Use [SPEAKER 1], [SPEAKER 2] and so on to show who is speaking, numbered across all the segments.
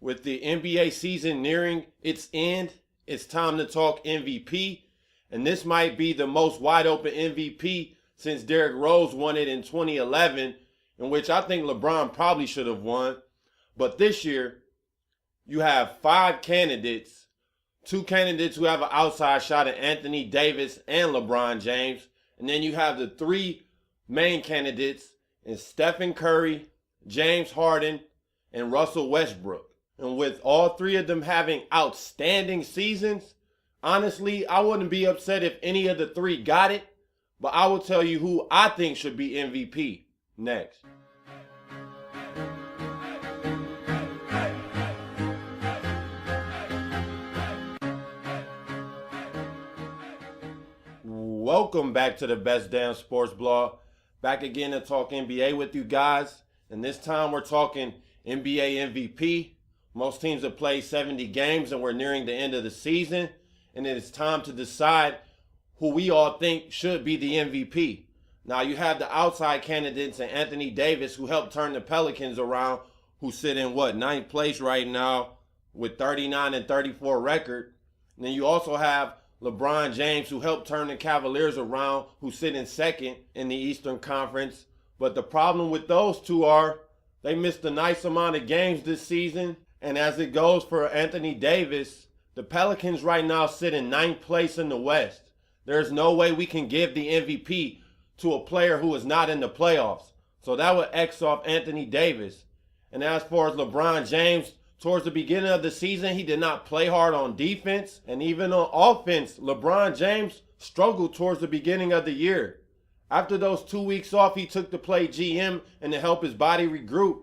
[SPEAKER 1] With the NBA season nearing its end, it's time to talk MVP. And this might be the most wide open MVP since Derrick Rose won it in 2011, in which I think LeBron probably should have won. But this year, you have 5 candidates, 2 candidates who have an outside shot at Anthony Davis and LeBron James. And then you have the 3 main candidates in Stephen Curry, James Harden, and Russell Westbrook. And with all 3 of them having outstanding seasons, honestly, I wouldn't be upset if any of the 3 got it. But I will tell you who I think should be MVP next. Welcome back to the Best Damn Sports Blog. Back again to talk NBA with you guys. And this time we're talking NBA MVP. Most teams have played 70 games and we're nearing the end of the season. And it is time to decide who we all think should be the MVP. Now you have the outside candidates and Anthony Davis, who helped turn the Pelicans around, who sit in 9th place right now with 39-34 record. And then you also have LeBron James, who helped turn the Cavaliers around, who sit in 2nd in the Eastern Conference. But the problem with those 2 are they missed a nice amount of games this season. And as it goes for Anthony Davis, the Pelicans right now sit in 9th place in the West. There's no way we can give the MVP to a player who is not in the playoffs. So that would X off Anthony Davis. And as far as LeBron James, towards the beginning of the season, he did not play hard on defense. And even on offense, LeBron James struggled towards the beginning of the year. After those 2 weeks off, he took to play GM and to help his body regroup.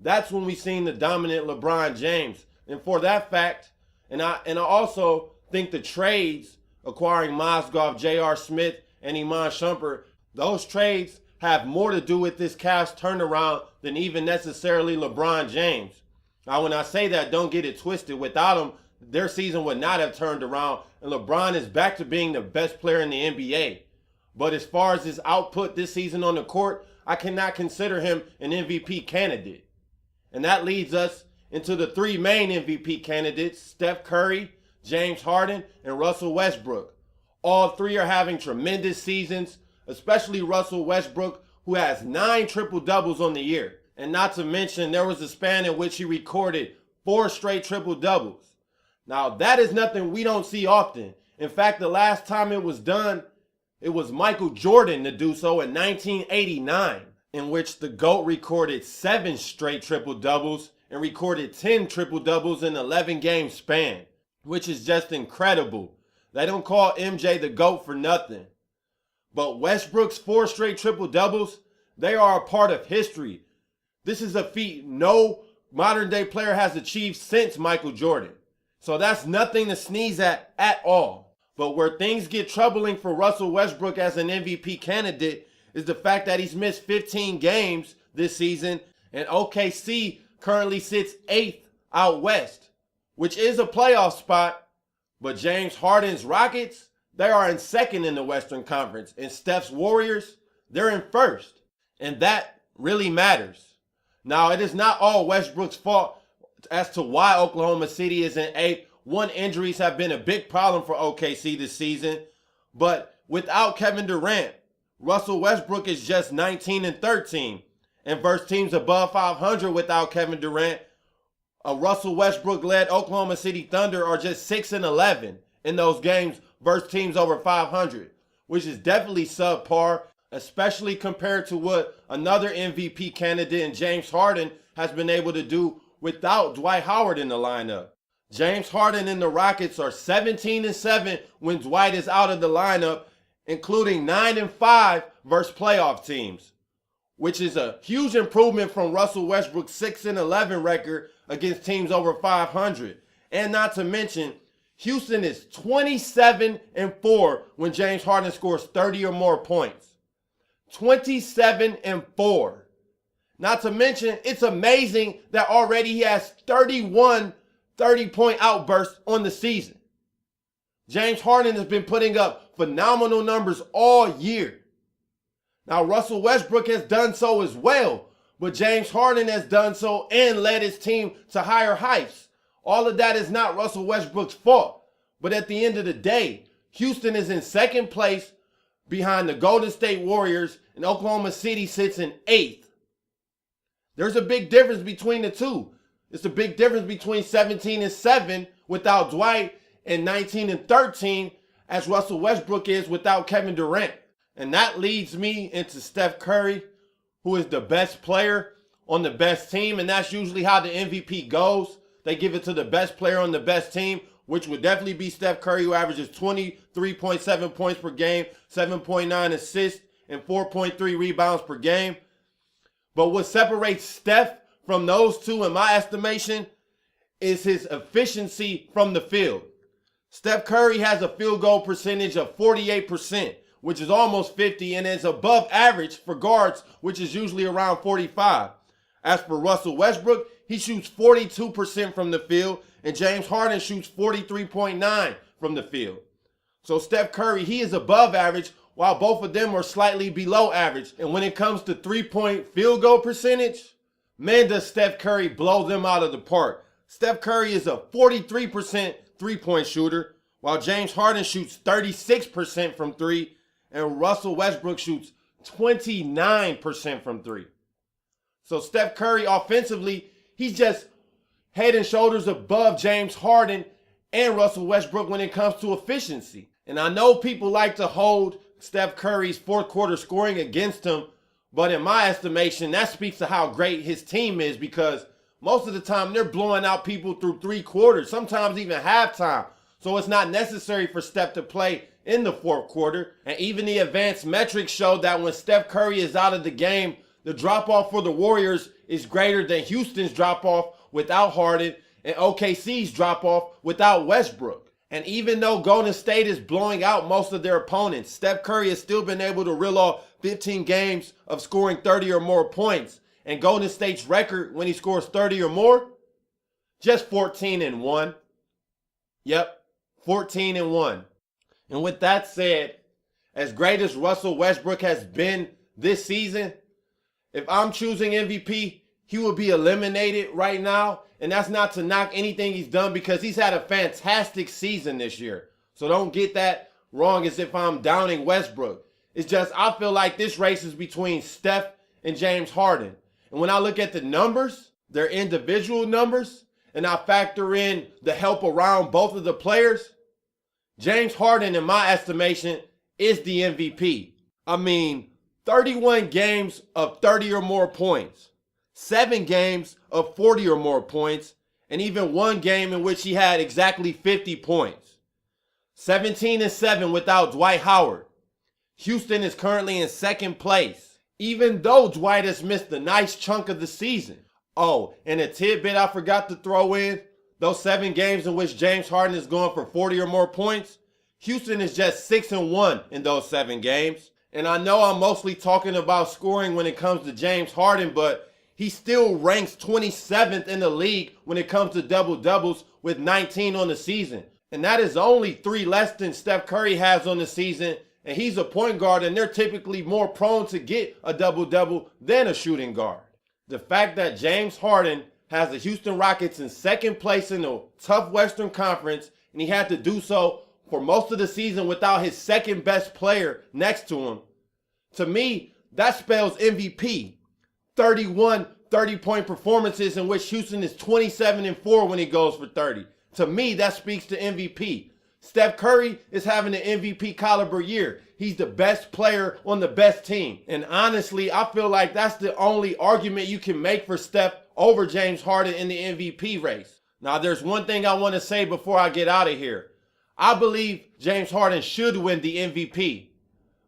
[SPEAKER 1] That's when we seen the dominant LeBron James. And for that fact, and I also think the trades, acquiring Mozgov, J.R. Smith, and Iman Shumpert, those trades have more to do with this Cavs turnaround than even necessarily LeBron James. Now, when I say that, don't get it twisted. Without him, their season would not have turned around, and LeBron is back to being the best player in the NBA. But as far as his output this season on the court, I cannot consider him an MVP candidate. And that leads us into the 3 main MVP candidates, Steph Curry, James Harden, and Russell Westbrook. All 3 are having tremendous seasons, especially Russell Westbrook, who has 9 triple-doubles on the year. And not to mention, there was a span in which he recorded 4 straight triple-doubles. Now, that is nothing we don't see often. In fact, the last time it was done, it was Michael Jordan to do so in 1989, in which the GOAT recorded 7 straight triple-doubles and recorded 10 triple-doubles in an 11-game span, which is just incredible. They don't call MJ the GOAT for nothing. But Westbrook's 4 straight triple-doubles, they are a part of history. This is a feat no modern-day player has achieved since Michael Jordan. So that's nothing to sneeze at all. But where things get troubling for Russell Westbrook as an MVP candidate is the fact that he's missed 15 games this season, and OKC currently sits 8th out west, which is a playoff spot. But James Harden's Rockets, they are in 2nd in the Western Conference, and Steph's Warriors, they're in 1st. And that really matters. Now, it is not all Westbrook's fault as to why Oklahoma City is in 8th. Injuries have been a big problem for OKC this season. But without Kevin Durant, Russell Westbrook is just 19-13. And versus teams above 500 without Kevin Durant, a Russell Westbrook-led Oklahoma City Thunder are just 6-11 in those games versus teams over 500, which is definitely subpar, especially compared to what another MVP candidate in James Harden has been able to do without Dwight Howard in the lineup. James Harden and the Rockets are 17-7 when Dwight is out of the lineup, including 9-5 versus playoff teams, which is a huge improvement from Russell Westbrook's 6-11 record against teams over 500. And not to mention, Houston is 27-4 when James Harden scores 30 or more points. 27-4. Not to mention, it's amazing that already he has 31 30-point outbursts on the season. James Harden has been putting up phenomenal numbers all year. Now, Russell Westbrook has done so as well, but James Harden has done so and led his team to higher heights. All of that is not Russell Westbrook's fault. But at the end of the day, Houston is in second place behind the Golden State Warriors, and Oklahoma City sits in 8th. There's a big difference between the two. It's a big difference between 17-7 without Dwight and 19-13 as Russell Westbrook is without Kevin Durant. And that leads me into Steph Curry, who is the best player on the best team. And that's usually how the MVP goes. They give it to the best player on the best team, which would definitely be Steph Curry, who averages 23.7 points per game, 7.9 assists, and 4.3 rebounds per game. But what separates Steph from those two, in my estimation, is his efficiency from the field. Steph Curry has a field goal percentage of 48%, which is almost 50, and is above average for guards, which is usually around 45. As for Russell Westbrook, he shoots 42% from the field, and James Harden shoots 43.9% from the field. So Steph Curry, he is above average, while both of them are slightly below average. And when it comes to three-point field goal percentage, man, does Steph Curry blow them out of the park. Steph Curry is a 43% three-point shooter, while James Harden shoots 36% from three, and Russell Westbrook shoots 29% from three. So Steph Curry offensively, he's just head and shoulders above James Harden and Russell Westbrook when it comes to efficiency. And I know people like to hold Steph Curry's fourth quarter scoring against him, but in my estimation, that speaks to how great his team is, because most of the time they're blowing out people through 3 quarters, sometimes even halftime. So it's not necessary for Steph to play in the fourth quarter. And even the advanced metrics show that when Steph Curry is out of the game, the drop-off for the Warriors is greater than Houston's drop-off without Harden and OKC's drop-off without Westbrook. And even though Golden State is blowing out most of their opponents, Steph Curry has still been able to reel off 15 games of scoring 30 or more points. And Golden State's record when he scores 30 or more, just 14-1. Yep, 14-1. And with that said, as great as Russell Westbrook has been this season, if I'm choosing MVP, he would be eliminated right now. And that's not to knock anything he's done, because he's had a fantastic season this year. So don't get that wrong as if I'm downing Westbrook. It's just I feel like this race is between Steph and James Harden. And when I look at the numbers, their individual numbers, and I factor in the help around both of the players, James Harden, in my estimation, is the MVP. I mean, 31 games of 30 or more points, 7 games of 40 or more points, and even 1 game in which he had exactly 50 points. 17-7 without Dwight Howard. Houston is currently in second place, even though Dwight has missed a nice chunk of the season. Oh, and a tidbit I forgot to throw in, those 7 games in which James Harden is going for 40 or more points, Houston is just 6-1 in those 7 games. And I know I'm mostly talking about scoring when it comes to James Harden, but he still ranks 27th in the league when it comes to double-doubles with 19 on the season. And that is only 3 less than Steph Curry has on the season. And he's a point guard, and they're typically more prone to get a double-double than a shooting guard. The fact that James Harden has the Houston Rockets in second place in the tough Western Conference, and he had to do so for most of the season without his second best player next to him, to me, that spells MVP. 31 30-point performances in which Houston is 27-4 when he goes for 30. To me, that speaks to MVP. Steph Curry is having an MVP caliber year. He's the best player on the best team. And honestly, I feel like that's the only argument you can make for Steph over James Harden in the MVP race. Now, there's one thing I want to say before I get out of here. I believe James Harden should win the MVP.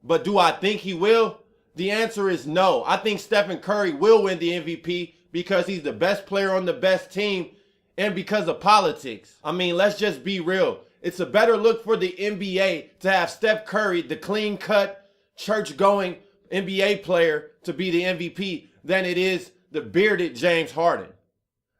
[SPEAKER 1] But do I think he will? The answer is no. I think Stephen Curry will win the MVP because he's the best player on the best team and because of politics. I mean, let's just be real. It's a better look for the NBA to have Steph Curry, the clean-cut, church-going NBA player, to be the MVP than it is the bearded James Harden.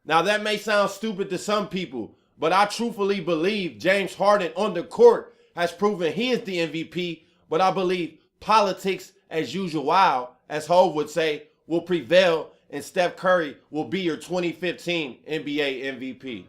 [SPEAKER 1] Now, that may sound stupid to some people, but I truthfully believe James Harden on the court has proven he is the MVP, but I believe politics, as usual, as Hov would say, will prevail and Steph Curry will be your 2015 NBA MVP.